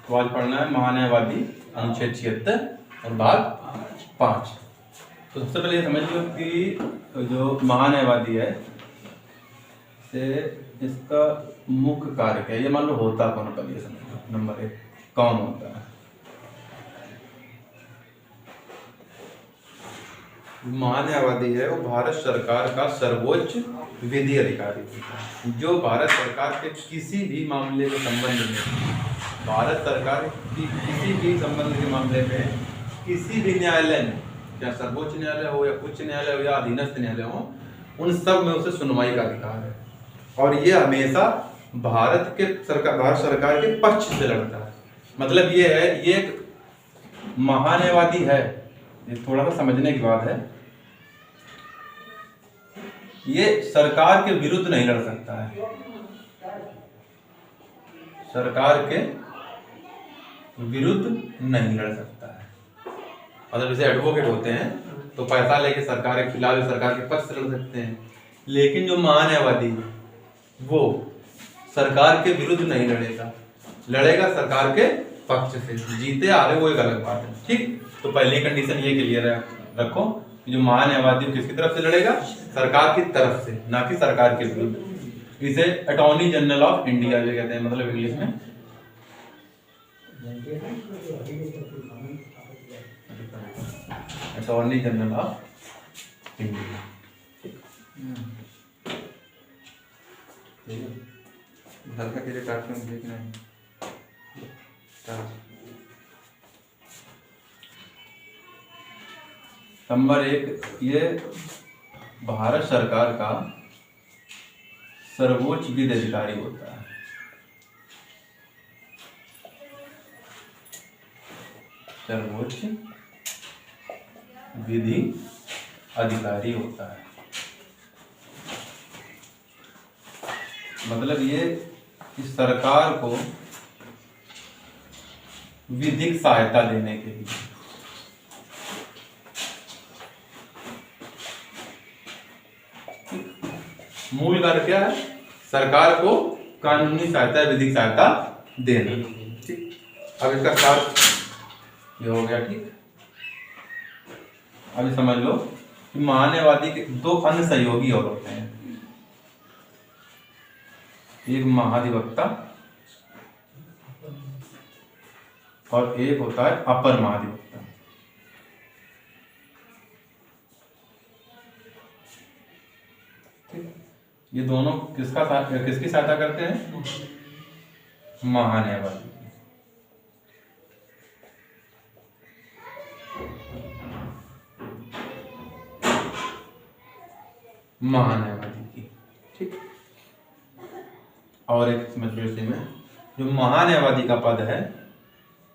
तो आज पढ़ना है महान्यायवादी अनुच्छेद 76 और भाग 5। तो सबसे पहले ये समझ लो कि जो महान्यायवादी है से इसका मुख्य कार्य क्या है, ये मान लो होता कौन, पहले ये समझ लो। नंबर 1 कौन होता है महान्यायवादी है, वो भारत सरकार का सर्वोच्च विधि अधिकारी होता है, जो भारत सरकार के किसी भी मामले के संबंध में, भारत सरकार की किसी भी संबंध के मामले में किसी भी न्यायालय में, चाहे सर्वोच्च न्यायालय हो या उच्च न्यायालय हो या अधीनस्थ न्यायालय हो, उन सब में उसे सुनवाई का अधिकार है। और ये हमेशा भारत सरकार के पक्ष से लड़ता है। मतलब ये है, ये एक महान्यायवादी है, ये थोड़ा सा समझने की बात है। ये सरकार के विरुद्ध नहीं लड़ सकता है, सरकार के विरुद्ध नहीं लड़ सकता है। मतलब जैसे एडवोकेट होते हैं तो पैसा लेके सरकार के खिलाफ, सरकार के पक्ष से लड़ सकते हैं, लेकिन जो महान्यायवादी वो सरकार के विरुद्ध नहीं लड़ेगा, लड़ेगा सरकार के पक्ष से। जीते हारे वो एक अलग बात है, ठीक। तो पहली कंडीशन ये क्लियर रखो कि जो महान्यायवादी किसकी तरफ से लड़ेगा, सरकार की तरफ से, ना कि सरकार के विरुद्ध। इसे अटॉर्नी जनरल ऑफ इंडिया भी कहते हैं, मतलब इंग्लिश में अटॉर्नी जनरल ऑफ इंडिया। हल्का के लिए कार्टून देखना है। नंबर 1, ये भारत सरकार का सर्वोच्च विधि अधिकारी होता है। सर्वोच्च विधि अधिकारी होता है, मतलब ये कि सरकार को विधिक सहायता देने के लिए, मूल कार्य क्या है, सरकार को कानूनी सहायता, विधिक सहायता देना, ठीक। अब इसका कार्य ये हो गया, ठीक। अभी समझ लो कि महान्यायवादी के 2 अन्य सहयोगी और होते हैं, एक महाधिवक्ता और एक होता है अपर महाधिवक्ता। ये दोनों किसकी सहायता करते हैं, महान्यायवादी। महान्यायवादी की, ठीक। और एक समझ लो इसी में, जो महान्यायवादी का पद है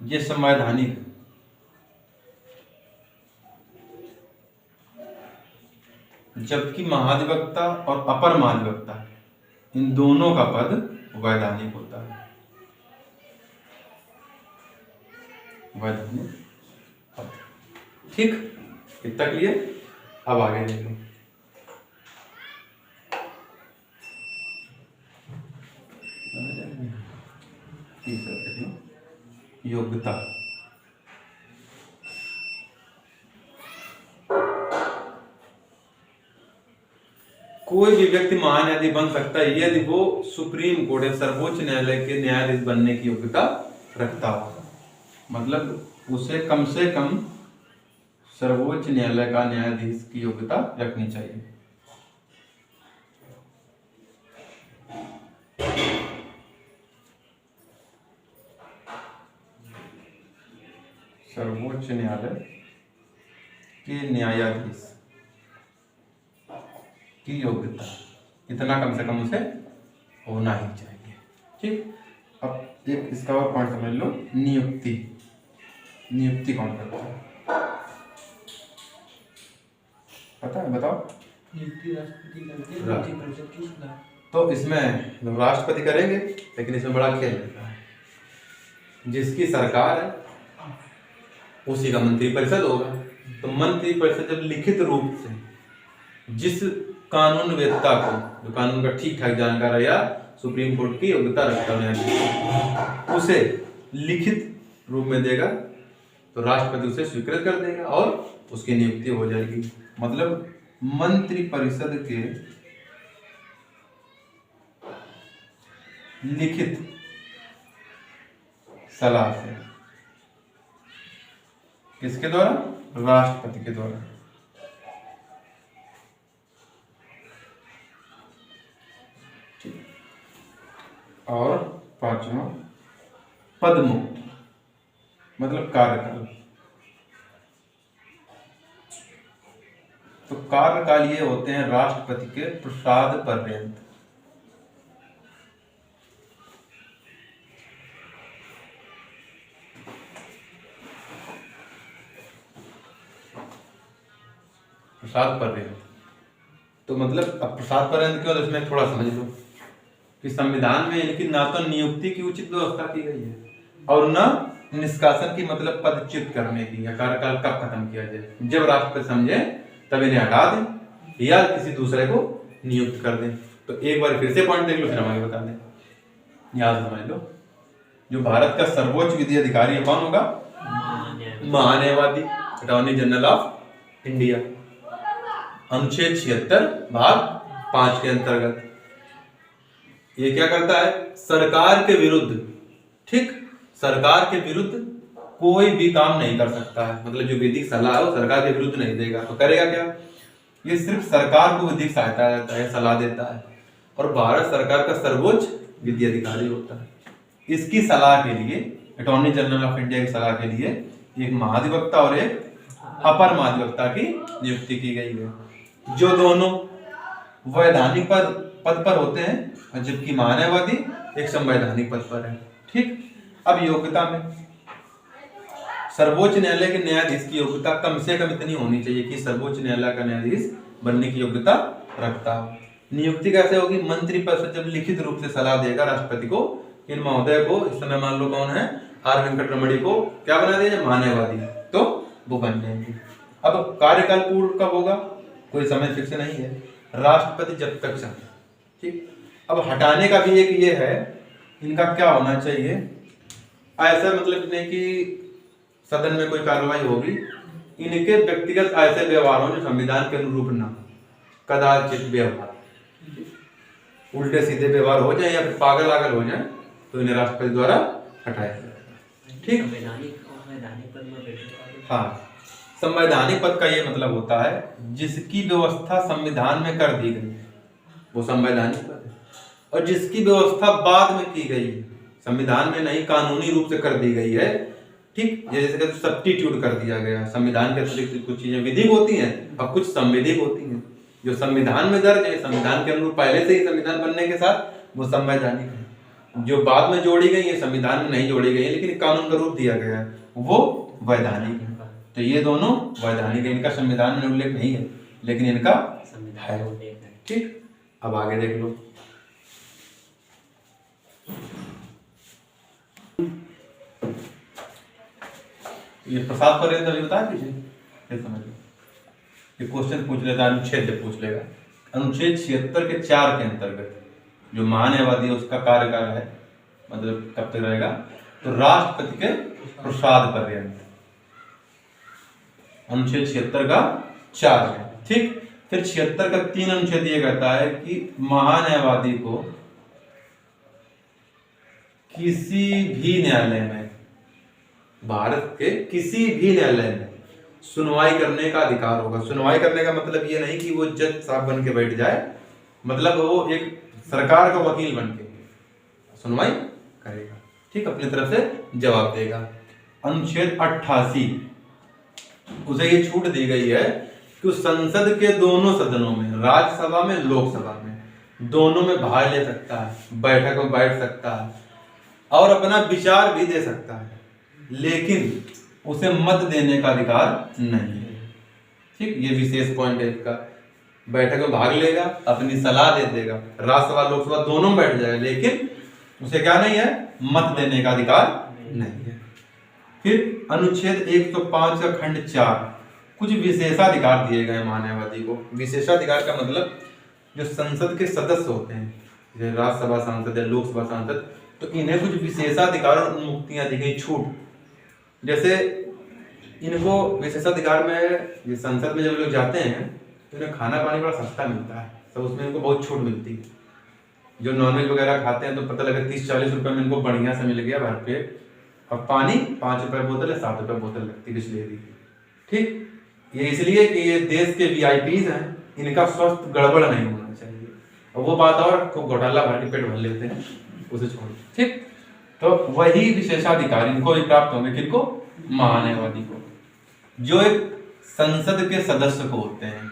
ये संवैधानिक, जबकि महाधिवक्ता और अपर महाधिवक्ता इन दोनों का पद वैधानिक होता है। वैधानिक पद, ठीक। इतना क्लियर। अब आगे देखो, योग्यता। कोई भी व्यक्ति महान्यायाधीश बन सकता है यदि वो सुप्रीम कोर्ट या सर्वोच्च न्यायालय के न्यायाधीश बनने की योग्यता रखता हो। मतलब उसे कम से कम सर्वोच्च न्यायालय का न्यायाधीश की योग्यता रखनी चाहिए। सर्वोच्च न्यायालय के न्यायाधीश की योग्यता इतना कम से कम उसे होना ही चाहिए, ठीक। अब एक इसका और पॉइंट समझ लो, नियुक्ति। नियुक्ति कौन करता है, पता है, बताओ। नियुक्ति राष्ट्रपति करते हैं, मंत्रिपरिषद की सुनवाई। तो इसमें राष्ट्रपति करेंगे, लेकिन इसमें बड़ा खेल रहता है। जिसकी सरकार है उसी का मंत्रिपरिषद होगा। तो मंत्रिपरिषद जब लिखित रूप से जिस कानून वेत्ता को, जो कानून का ठीक ठाक जानकार है या सुप्रीम कोर्ट की योग्यता रखता है, उसे लिखित रूप में देगा तो राष्ट्रपति उसे स्वीकृत कर देगा और उसकी नियुक्ति हो जाएगी। मतलब मंत्रिपरिषद के लिखित सलाह से, किसके द्वारा? राष्ट्रपति के द्वारा। और पांचवा पदमुक्त, मतलब कार्यकाल। तो कार्यकाल ये होते हैं राष्ट्रपति के प्रसाद पर्यंत। प्रसाद पर्यंत तो मतलब अब प्रसाद पर्यंत क्यों, तो इसमें थोड़ा समझ लो कि संविधान में इनकी ना तो नियुक्ति की उचित व्यवस्था की गई है और न निष्कासन की, मतलब पदच्युत करने की या कार्यकाल कब खत्म किया जाए। जब राष्ट्रपति समझे तब इन्हें हटा दें या किसी दूसरे को नियुक्त कर दें। तो एक बार फिर से पॉइंट देख लो, फिर हम आगे बता दें। याद समझ लो, जो भारत का सर्वोच्च विधि अधिकारी है कौन होगा? महान्यायवादी, अटॉर्नी जनरल ऑफ इंडिया। अनुच्छेद 76 भाग 5 के अंतर्गत ये क्या करता है? सरकार के विरुद्ध, ठीक, सरकार के विरुद्ध कोई भी काम नहीं कर सकता है। मतलब जो विधिक सलाह है वो सरकार के विरुद्ध नहीं देगा। तो करेगा क्या? ये सिर्फ सरकार को विधिक सहायता देता है, सलाह देता है और भारत सरकार का सर्वोच्च विधि अधिकारी होता है। इसकी सलाह के लिए, अटॉर्नी जनरल ऑफ इंडिया की सलाह के लिए एक महाधिवक्ता और एक अपर महाधिवक्ता की नियुक्ति की गई है, जो दोनों वैधानिक पद पर होते हैं और जबकि महान्यायवादी एक संवैधानिक पद पर है। ठीक, अब योग्यता में सर्वोच्च न्यायालय के न्यायाधीश की योग्यता कम से कम इतनी होनी चाहिए कि सर्वोच्च न्यायालय का न्यायाधीश बनने की योग्यता रखता हो। नियुक्ति कैसे होगी? मंत्रिपरिषद जब लिखित रूप से सलाह देगा राष्ट्रपति को, इन महोदय को, इस समय मान लो कौन है, आर वेंकटरमणी को क्या बना दिया? महान्यायवादी, तो वो बन जाएंगे। अब कार्यकाल पूर्ण कब होगा? कोई समय फिक्स नहीं है, राष्ट्रपति जब तक चाहे। ठीक, अब हटाने का भी एक ये है, इनका क्या होना चाहिए, ऐसा मतलब नहीं कि सदन में कोई कार्रवाई होगी, इनके व्यक्तिगत ऐसे व्यवहार हो जो संविधान के अनुरूप ना, कदाचित व्यवहार, उल्टे सीधे व्यवहार हो जाए या फिर पागल आगल हो जाए तो इन्हें राष्ट्रपति द्वारा हटाया जाएगा। ठीक, संवैधानिक पद में बैठे। हाँ, संवैधानिक पद का ये मतलब होता है जिसकी व्यवस्था संविधान में कर दी गई है वो संवैधानिक पद है, और जिसकी व्यवस्था बाद में की गई है, संविधान में नहीं, कानूनी रूप से कर दी गई है। ठीक, जैसे कि सब्स्टिट्यूट कर दिया गया, संविधान के अतिरिक्त कुछ चीजें विधिक होती हैं और कुछ संवैधानिक होती हैं। जो संविधान में दर्ज है, संविधान के अनुरूप पहले से ही संविधान बनने के साथ, वो संवैधानिक है। जो बाद में जोड़ी गई है, संविधान में नहीं जोड़ी गई है लेकिन कानून का रूप दिया गया है, वो वैधानिक है। तो ये दोनों वैधानिक है, इनका संविधान में उल्लेख नहीं है लेकिन इनका है। ठीक, अब आगे देख लो। ये प्रसाद पर्यंत अभी बता दीजिए, फिर समझ लो। ये क्वेश्चन पूछ लेता है, अनुच्छेद पूछ लेगा। अनुच्छेद 76 के 4 के अंतर्गत जो महान्यायवादी उसका कार्यकाल है, मतलब कब तक रहेगा, तो राष्ट्रपति के प्रसाद पर्यंत। अनुच्छेद 76 का 4 है। ठीक, फिर 76 का 3 अनुच्छेद ये कहता है कि महान्यायवादी को किसी भी न्यायालय में, भारत के किसी भी न्यायालय में सुनवाई करने का अधिकार होगा। सुनवाई करने का मतलब ये नहीं कि वो जज साहब बन के बैठ जाए, मतलब वो एक सरकार का वकील बन के सुनवाई करेगा। ठीक, अपनी तरफ से जवाब देगा। अनुच्छेद 88 उसे ये छूट दी गई है कि संसद के दोनों सदनों में, राज्यसभा में, लोकसभा में, दोनों में भाग ले सकता है, बैठक में बैठ सकता है और अपना विचार भी दे सकता है, लेकिन उसे मत देने का अधिकार नहीं है। ठीक, ये विशेष पॉइंट है इसका। बैठक में भाग लेगा, अपनी सलाह दे देगा, राज्यसभा लोकसभा दोनों में बैठ जाएगा, लेकिन उसे क्या नहीं है, मत देने का अधिकार नहीं है। फिर अनुच्छेद 105 का खंड 4 कुछ विशेषाधिकार दिए गए महान्यायवादी को। विशेषाधिकार का मतलब जो संसद के सदस्य होते हैं, जैसे राज्यसभा सांसद या लोकसभा सांसद, तो इन्हें कुछ विशेषाधिकार और उन्मुक्तियां दी गई, छूट। जैसे इनको विशेषाधिकार में, ये संसद में जब लोग जाते हैं तो इन्हें खाना पानी बड़ा सस्ता मिलता है, तो उसमें इनको बहुत छूट मिलती है। जो नॉनवेज वगैरह खाते हैं तो पता लगे 30-40 रुपए में इनको बढ़िया से मिल गया भरपेट, और पानी 5 रुपए बोतल है, 7 रुपए बोतल लगती है बिस्लेरी की। ठीक, ये इसलिए कि ये देश के वीआईपीज हैं, इनका स्वास्थ्य गड़बड़ नहीं होना चाहिए। और वो बात और खूब घोटाला भर के पेट भर लेते हैं, उसे छोड़। ठीक, तो वही विशेषाधिकार इनको भी प्राप्त होंगे, किनको? महान्यायवादी को, जो एक संसद के सदस्य को होते हैं।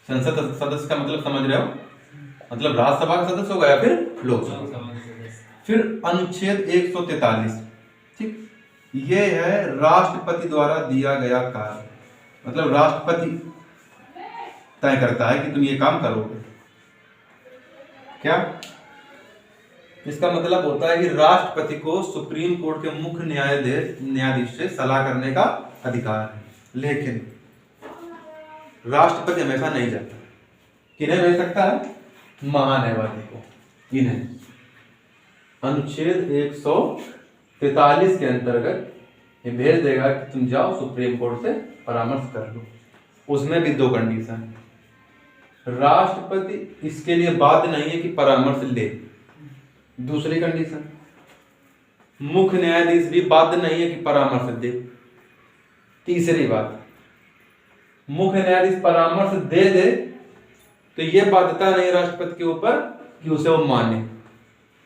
संसद सदस्य का मतलब समझ रहे हो? मतलब राज्यसभा का सदस्य होगा या फिर लोकसभा। फिर अनुच्छेद 143, ठीक, ये है राष्ट्रपति द्वारा दिया गया कार्य। मतलब राष्ट्रपति तय करता है कि तुम ये काम करोगे। क्या इसका मतलब होता है कि राष्ट्रपति को सुप्रीम कोर्ट के मुख्य न्यायाधीश से सलाह करने का अधिकार है, लेकिन राष्ट्रपति हमेशा नहीं जाता। किन्हें भेज सकता है? महान्यायवादी को। इन्हें अनुच्छेद 143 के अंतर्गत ये भेज देगा कि तुम जाओ सुप्रीम कोर्ट से परामर्श कर लो। उसमें भी 2 कंडीशन। राष्ट्रपति इसके लिए बाध्य नहीं है कि परामर्श ले। दूसरी कंडीशन, मुख्य न्यायाधीश भी बाध्य नहीं है कि परामर्श दे। तीसरी बात, मुख्य न्यायाधीश परामर्श दे तो यह बाध्यता नहीं राष्ट्रपति के ऊपर कि उसे वो माने।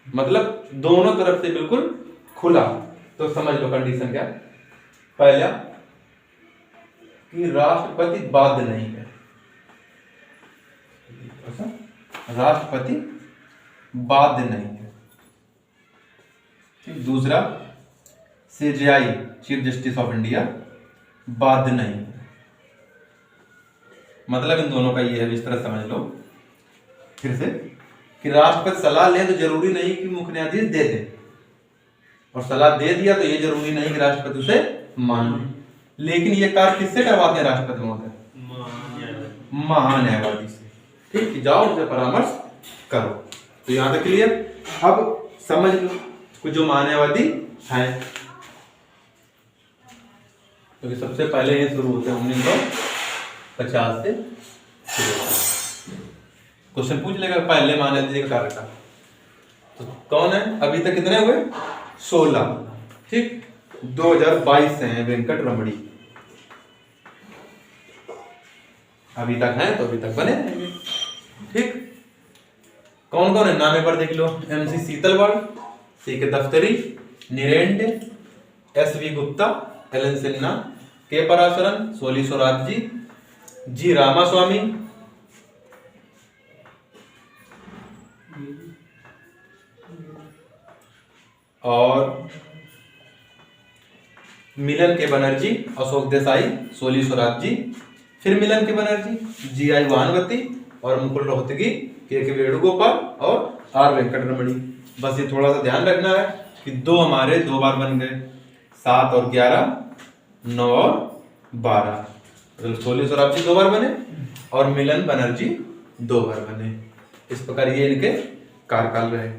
मतलब दोनों तरफ से बिल्कुल खुला। तो समझ लो कंडीशन क्या। पहला कि राष्ट्रपति बाध्य नहीं है, राष्ट्रपति बाध्य नहीं है। ठीक, दूसरा CJI chief justice of India बाध्य नहीं है। मतलब इन दोनों का ये है, इस तरह समझ लो फिर से कि राष्ट्रपति सलाह ले तो जरूरी नहीं कि मुख्य न्यायाधीश दे दे, और सलाह दे दिया तो ये जरूरी नहीं कि राष्ट्रपति उसे मान ले। लेकिन ये कार्य किससे करवाते हैं राष्ट्रपति महोदय? महान्यायवादी से। ठीक, कि जाओ उनसे परामर्श करो। तो यहां तक क्लियर। अब समझ लो कुछ जो महान्यायवादी हैं, तो सबसे पहले ये शुरू होते हैं 1950 से। क्वेश्चन पूछ लेगा पहले महान्यायाधीश का कार्य का। तो कौन है? अभी तक कितने हुए? 16। ठीक, 2022 से हैं वेंकट रमणी। अभी तक हैं तो अभी तक बने रहेंगे। ठीक, कौन कौन है नाम एक बार देख लो। MC शीतलवाड़, CK दफ्तरी, निरेंडे, SV Gupta, LN Sinha, K पराशरन, सोली स्वराज जी रामास्वामी, और मिलन के बनर्जी, अशोक देसाई, सोली स्वराज जी, फिर मिलन के बनर्जी, GI वानवती, और मुकुल रोहतगी, KK वेणुगोपाल और R वेंकट रमणी। बस ये थोड़ा सा ध्यान रखना है कि 2 हमारे 2 बार बन गए, 7 और 11, 9 और 12। तो सोली स्वराज जी 2 बार बने और मिलन बनर्जी 2 बार बने। इस प्रकार ये इनके कार्यकाल रहे।